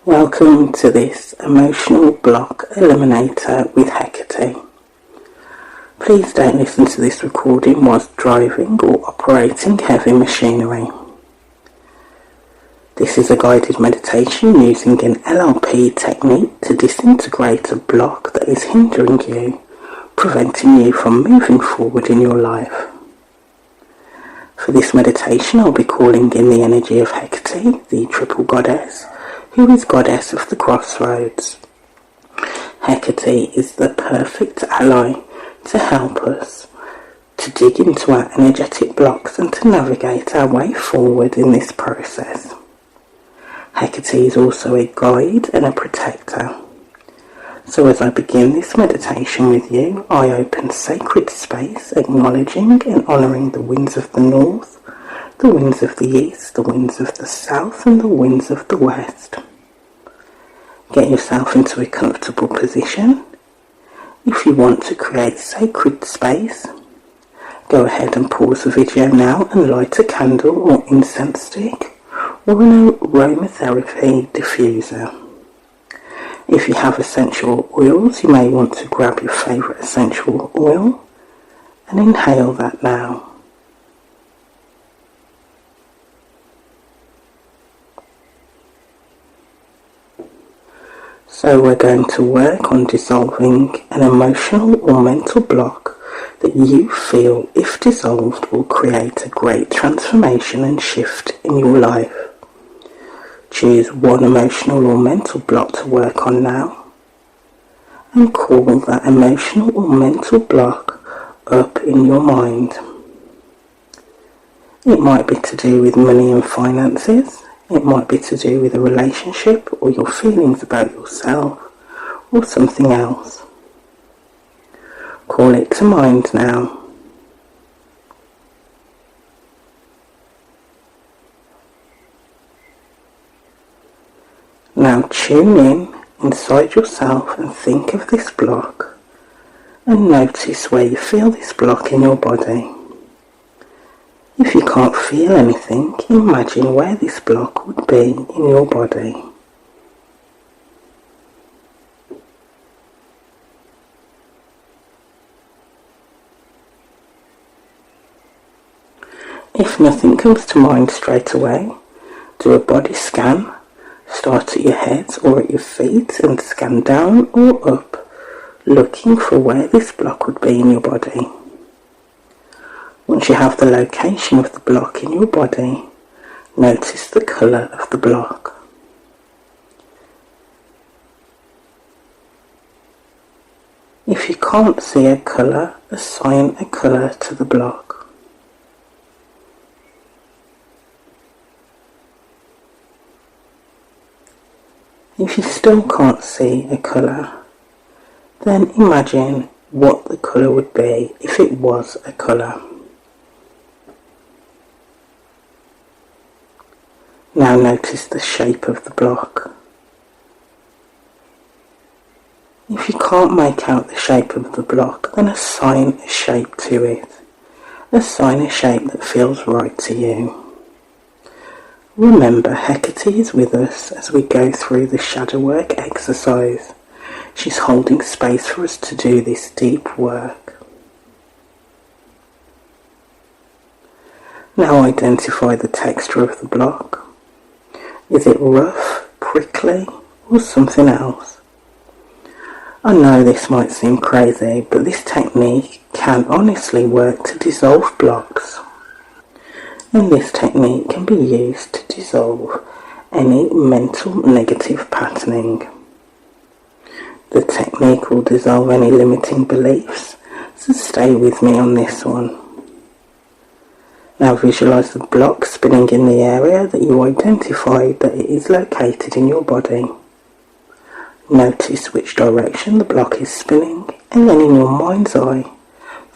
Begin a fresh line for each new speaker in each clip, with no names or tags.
Welcome to this emotional block eliminator with Hecate. Please don't listen to this recording whilst driving or operating heavy machinery. This is a guided meditation using an LLP technique to disintegrate a block that is hindering you, preventing you from moving forward in your life. For this meditation, I'll be calling in the energy of Hecate, the triple goddess, who is goddess of the crossroads. Hecate is the perfect ally to help us to dig into our energetic blocks and to navigate our way forward in this process. Hecate is also a guide and a protector. So as I begin this meditation with you, I open sacred space, acknowledging and honouring the winds of the north, the winds of the east, the winds of the south and the winds of the west. Get yourself into a comfortable position. If you want to create sacred space, go ahead and pause the video now and light a candle or incense stick or an aromatherapy diffuser. If you have essential oils, you may want to grab your favourite essential oil and inhale that now. So we're going to work on dissolving an emotional or mental block that you feel, if dissolved, will create a great transformation and shift in your life. Choose one emotional or mental block to work on now and call that emotional or mental block up in your mind. It might be to do with money and finances. It might be to do with a relationship or your feelings about yourself or something else. Call it to mind now. Now tune in inside yourself and think of this block and notice where you feel this block in your body. If you can't feel anything, imagine where this block would be in your body. If nothing comes to mind straight away, do a body scan. Start at your head or at your feet and scan down or up, looking for where this block would be in your body. Once you have the location of the block in your body, notice the colour of the block. If you can't see a colour, assign a colour to the block. If you still can't see a colour, then imagine what the colour would be if it was a colour. Now notice the shape of the block. If you can't make out the shape of the block, then assign a shape to it. Assign a shape that feels right to you. Remember, Hecate is with us as we go through the shadow work exercise. She's holding space for us to do this deep work. Now identify the texture of the block. Is it rough, prickly, or something else? I know this might seem crazy, but this technique can honestly work to dissolve blocks. And this technique can be used to dissolve any mental negative patterning. The technique will dissolve any limiting beliefs, so stay with me on this one. Now visualize the block spinning in the area that you identified that it is located in your body. Notice which direction the block is spinning, and then in your mind's eye,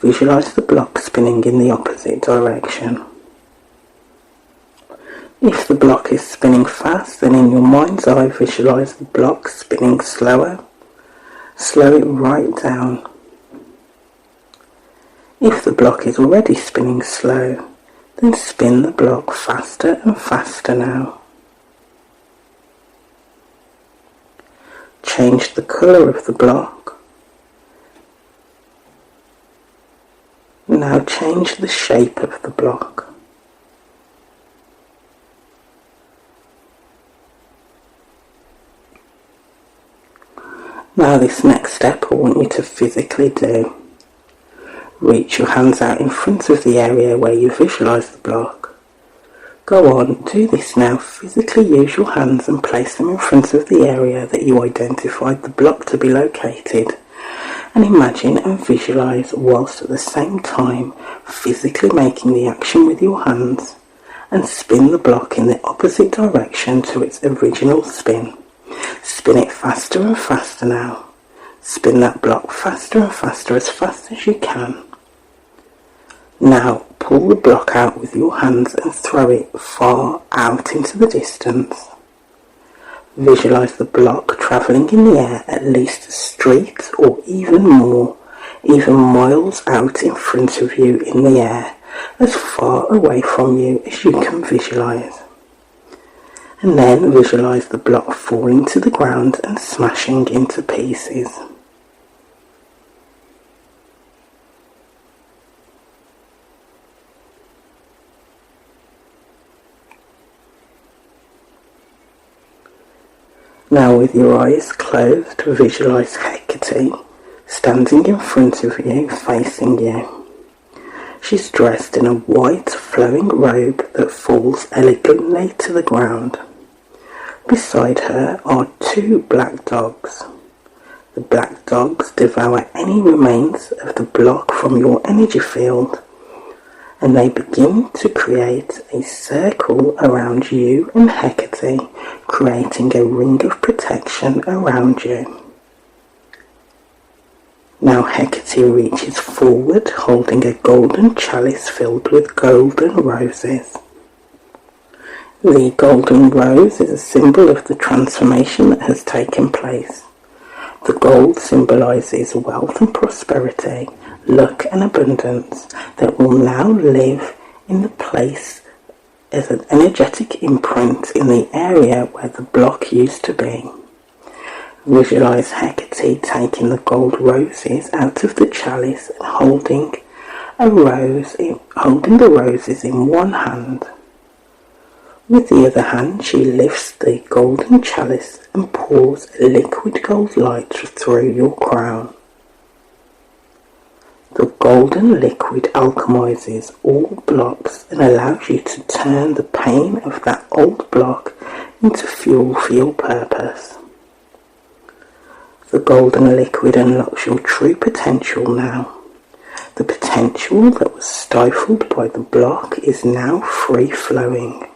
visualize the block spinning in the opposite direction. If the block is spinning fast, then in your mind's eye visualize the block spinning slower. Slow it right down. If the block is already spinning slow, then spin the block faster and faster now. changed the colour of the block. Now change the shape of the block. Now this next step I want you to physically do. Reach your hands out in front of the area where you visualise the block. Go on, do this now. Physically use your hands and place them in front of the area that you identified the block to be located. And imagine and visualise whilst at the same time physically making the action with your hands, and spin the block in the opposite direction to its original spin. Spin it faster and faster now. Spin that block faster and faster, as fast as you can. Now pull the block out with your hands and throw it far out into the distance. Visualise the block travelling in the air at least a street or even more, even miles out in front of you in the air, as far away from you as you can visualise. And then visualise the block falling to the ground and smashing into pieces. Now with your eyes closed, visualise Hecate standing in front of you, facing you. She's dressed in a white flowing robe that falls elegantly to the ground. Beside her are two black dogs. The black dogs devour any remains of the block from your energy field, and they begin to create a circle around you and Hecate, creating a ring of protection around you. Now Hecate reaches forward, holding a golden chalice filled with golden roses. The golden rose is a symbol of the transformation that has taken place. The gold symbolises wealth and prosperity, luck and abundance that will now live in the place as an energetic imprint in the area where the block used to be. Visualise Hecate taking the gold roses out of the chalice and holding the roses in one hand. With the other hand she lifts the golden chalice and pours a liquid gold light through your crown. The golden liquid alchemizes all blocks and allows you to turn the pain of that old block into fuel for your purpose. The golden liquid unlocks your true potential now. The potential that was stifled by the block is now free-flowing.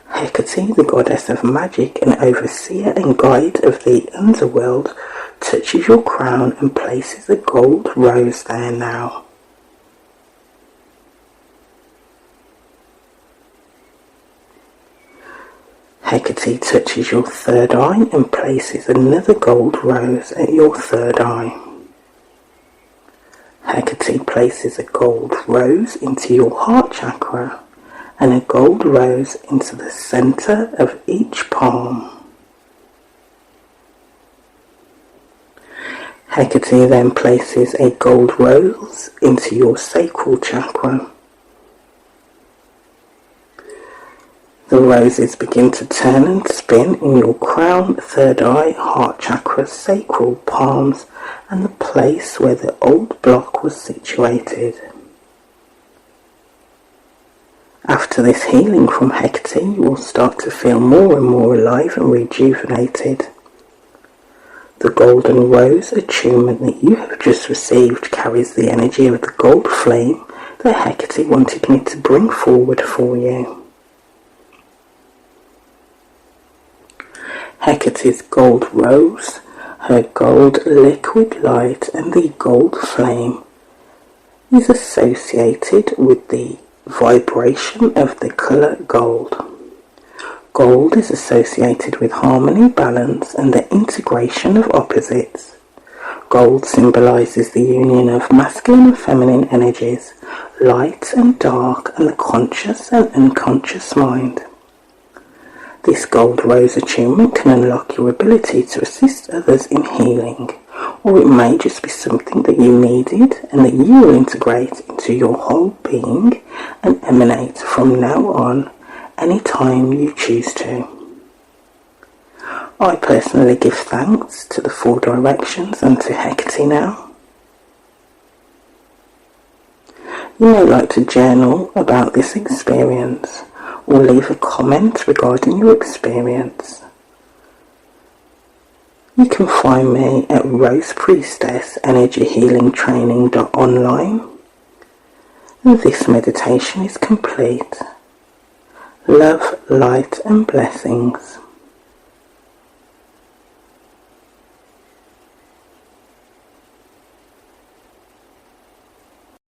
Hecate, the goddess of magic and overseer and guide of the underworld, touches your crown and places a gold rose there now. Hecate touches your third eye and places another gold rose at your third eye. Hecate places a gold rose into your heart chakra and a gold rose into the center of each palm. Hecate then places a gold rose into your sacral chakra. The roses begin to turn and spin in your crown, third eye, heart chakra, sacral, palms, and the place where the old block was situated. After this healing from Hecate, you will start to feel more and more alive and rejuvenated. The Golden Rose Attunement that you have just received carries the energy of the gold flame that Hecate wanted me to bring forward for you. Hecate's gold rose, her gold liquid light and the gold flame is associated with the vibration of the colour gold. Gold is associated with harmony, balance and the integration of opposites. Gold symbolises the union of masculine and feminine energies, light and dark, and the conscious and unconscious mind. This Gold Rose Attunement can unlock your ability to assist others in healing, or it may just be something that you needed and that you will integrate into your whole being and emanate from now on, anytime you choose to. I personally give thanks to the 4 directions and to Hecate now. You may like to journal about this experience or leave a comment regarding your experience. You can find me at rosepriestessenergyhealingtraining.online. And this meditation is complete. Love, light and blessings.